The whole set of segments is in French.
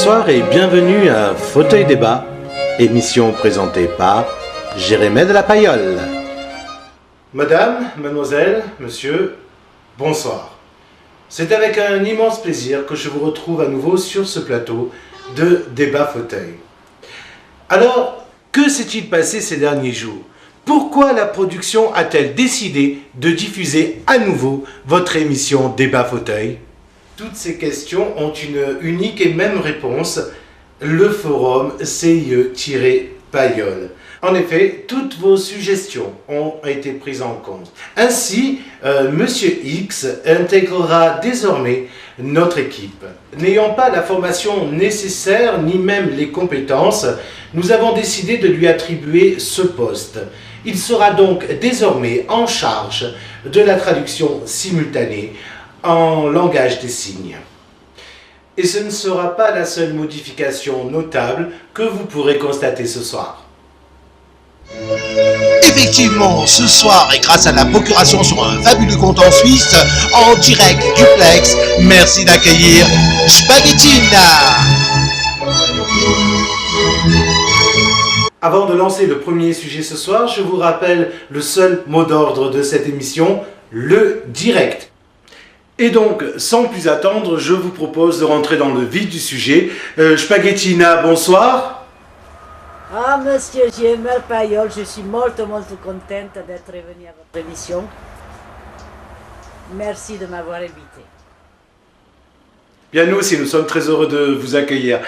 Bonsoir et bienvenue à Fauteuil Débat, émission présentée par Jérémy de la Paillole. Madame, mademoiselle, monsieur, bonsoir. C'est avec un immense plaisir que je vous retrouve à nouveau sur ce plateau de Débat Fauteuil. Alors, que s'est-il passé ces derniers jours ? Pourquoi la production a-t-elle décidé de diffuser à nouveau votre émission Débat Fauteuil ? Toutes ces questions ont une unique et même réponse, le forum CIE-Paillole. En effet, toutes vos suggestions ont été prises en compte. Ainsi, Monsieur X intégrera désormais notre équipe. N'ayant pas la formation nécessaire ni même les compétences, nous avons décidé de lui attribuer ce poste. Il sera donc désormais en charge de la traduction simultanée en langage des signes. Et ce ne sera pas la seule modification notable que vous pourrez constater ce soir. Effectivement, ce soir, et grâce à la procuration sur un fabuleux compte en Suisse, en direct duplex, merci d'accueillir Spaghettina. Avant de lancer le premier sujet ce soir, je vous rappelle le seul mot d'ordre de cette émission, le direct. Et donc, sans plus attendre, je vous propose de rentrer dans le vif du sujet. Spaghettina, bonsoir. Ah, monsieur Jérémy Paillole, je suis molto contente d'être venu à votre émission. Merci de m'avoir invité. Bien, nous aussi, nous sommes très heureux de vous accueillir.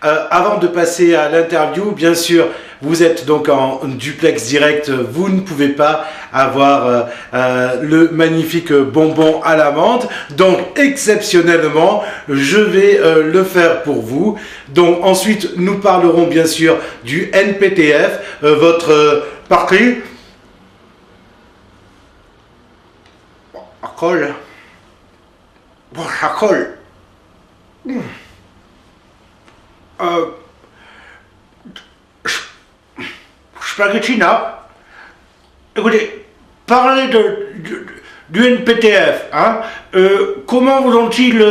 Avant de passer à l'interview, bien sûr, vous êtes donc en duplex direct, vous ne pouvez pas avoir le magnifique bonbon à l'amande. Donc, exceptionnellement, je vais le faire pour vous. Donc, ensuite, nous parlerons bien sûr du NPTF, votre parti. Alcool. Bon, alcool. Spaghettina, écoutez, parlez du NPTF, hein, comment vous ont-ils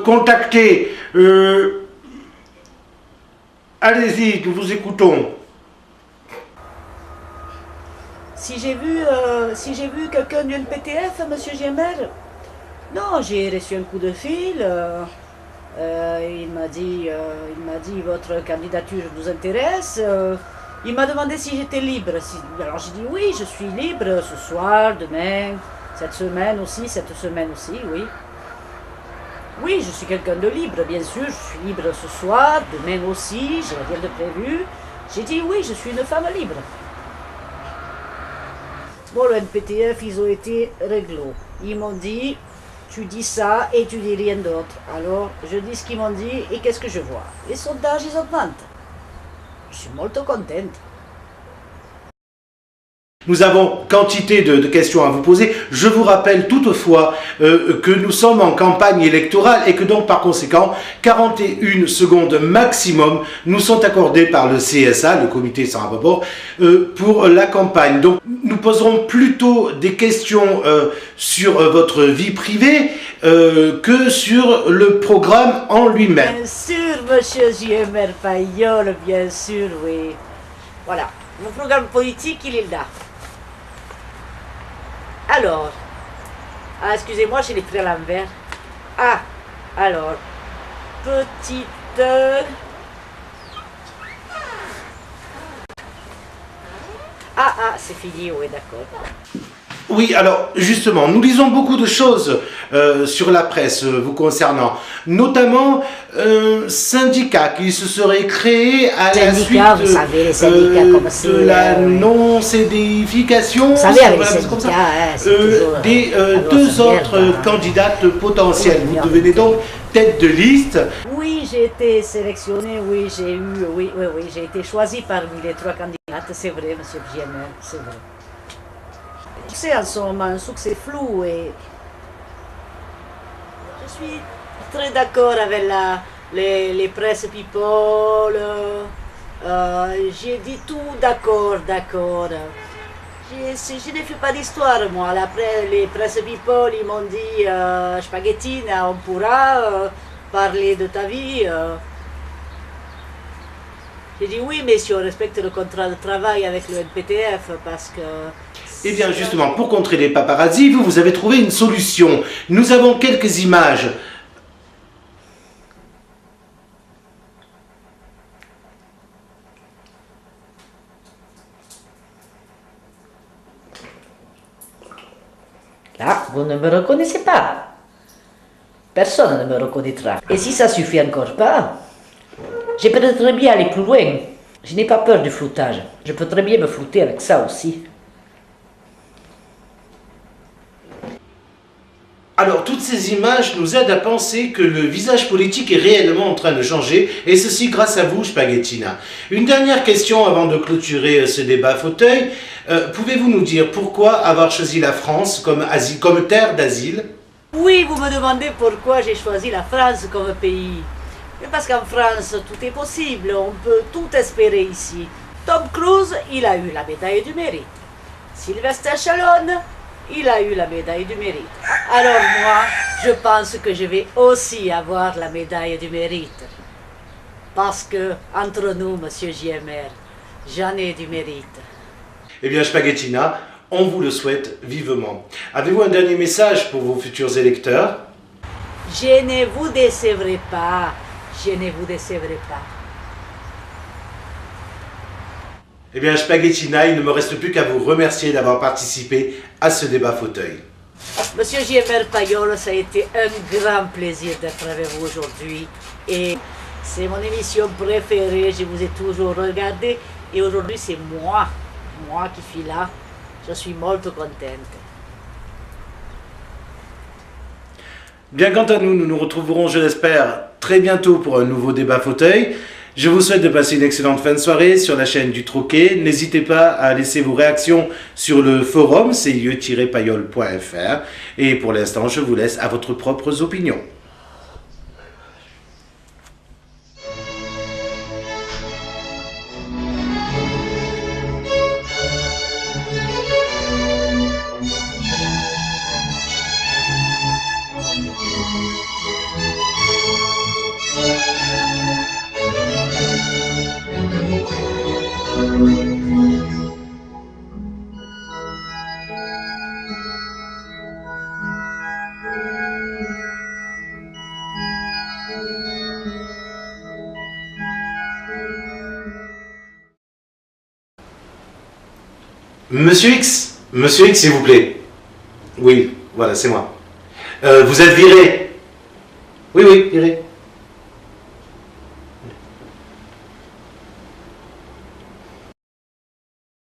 contacté allez-y, nous vous écoutons. Si j'ai vu quelqu'un du NPTF, monsieur Jérémy, non, j'ai reçu un coup de fil. Il m'a dit votre candidature vous intéresse. Il m'a demandé si j'étais libre. Alors j'ai dit oui, je suis libre ce soir, demain, cette semaine aussi, oui. Oui, je suis quelqu'un de libre, bien sûr, je suis libre ce soir, demain aussi, j'ai rien de prévu. J'ai dit oui, je suis une femme libre. Bon, le NPTF, ils ont été réglo. Ils m'ont dit, tu dis ça et tu dis rien d'autre. Alors, je dis ce qu'ils m'ont dit et qu'est-ce que je vois? Les sondages, ils augmentent. Je suis molto contente. Nous avons quantité de questions à vous poser. Je vous rappelle toutefois que nous sommes en campagne électorale et que donc par conséquent 41 secondes maximum nous sont accordées par le CSA, le comité sans rapport, pour la campagne. Donc nous poserons plutôt des questions sur votre vie privée que sur le programme en lui-même. Bien sûr, monsieur Jérémy Paillole, bien sûr, oui. Voilà, mon programme politique, il est là. Alors, excusez-moi, j'ai les pris à l'envers. Alors, petite... c'est fini, oui, d'accord. Oui, alors justement, nous lisons beaucoup de choses sur la presse vous concernant, notamment syndicats qui se seraient créés à la suite vous savez, les syndicats, comme c'est, de la non-cédification, vous savez, avec les syndicats, des deux autres candidates potentielles. Vous devenez donc tête de liste. Oui, j'ai été sélectionnée, oui, j'ai été choisie parmi les trois candidates, c'est vrai, monsieur Jérémy, c'est vrai. C'est en ce moment un succès flou et je suis très d'accord avec les presse people. J'ai dit tout d'accord. Je ne fais pas d'histoire, moi. Après, les presse people, ils m'ont dit Spaghettina, on pourra parler de ta vie. J'ai dit oui, mais si on respecte le contrat de travail avec le NPTF, parce que... Eh bien, justement, pour contrer les paparazzis, vous avez trouvé une solution. Nous avons quelques images. Là, vous ne me reconnaissez pas. Personne ne me reconnaîtra. Et si ça suffit encore pas, je peux très bien aller plus loin. Je n'ai pas peur du floutage. Je peux très bien me flouter avec ça aussi. Alors, toutes ces images nous aident à penser que le visage politique est réellement en train de changer, et ceci grâce à vous, Spaghettina. Une dernière question avant de clôturer ce débat fauteuil. Pouvez-vous nous dire pourquoi avoir choisi la France comme terre d'asile? Oui, vous me demandez pourquoi j'ai choisi la France comme pays. Mais parce qu'en France, tout est possible, on peut tout espérer ici. Tom Cruise, il a eu la médaille du mérite. Sylvester Stallone, il a eu la médaille du mérite. Alors moi, je pense que je vais aussi avoir la médaille du mérite. Parce que, entre nous, monsieur JMR, j'en ai du mérite. Eh bien, Spaghettina, on vous le souhaite vivement. Avez-vous un dernier message pour vos futurs électeurs? Je ne vous décevrai pas. Je ne vous décevrai pas. Eh bien, Spaghettina, il ne me reste plus qu'à vous remercier d'avoir participé à ce débat fauteuil. Monsieur JMR Payol, ça a été un grand plaisir d'être avec vous aujourd'hui. Et c'est mon émission préférée, je vous ai toujours regardé. Et aujourd'hui, c'est moi qui suis là. Je suis molto contente. Bien, quant à nous, nous nous retrouverons, je l'espère, très bientôt pour un nouveau débat fauteuil. Je vous souhaite de passer une excellente fin de soirée sur la chaîne du Troquet. N'hésitez pas à laisser vos réactions sur le forum cie-payol.fr. Et pour l'instant, je vous laisse à votre propres opinions. Monsieur X, s'il vous plaît. Oui, voilà, c'est moi. Vous êtes viré. Oui, viré.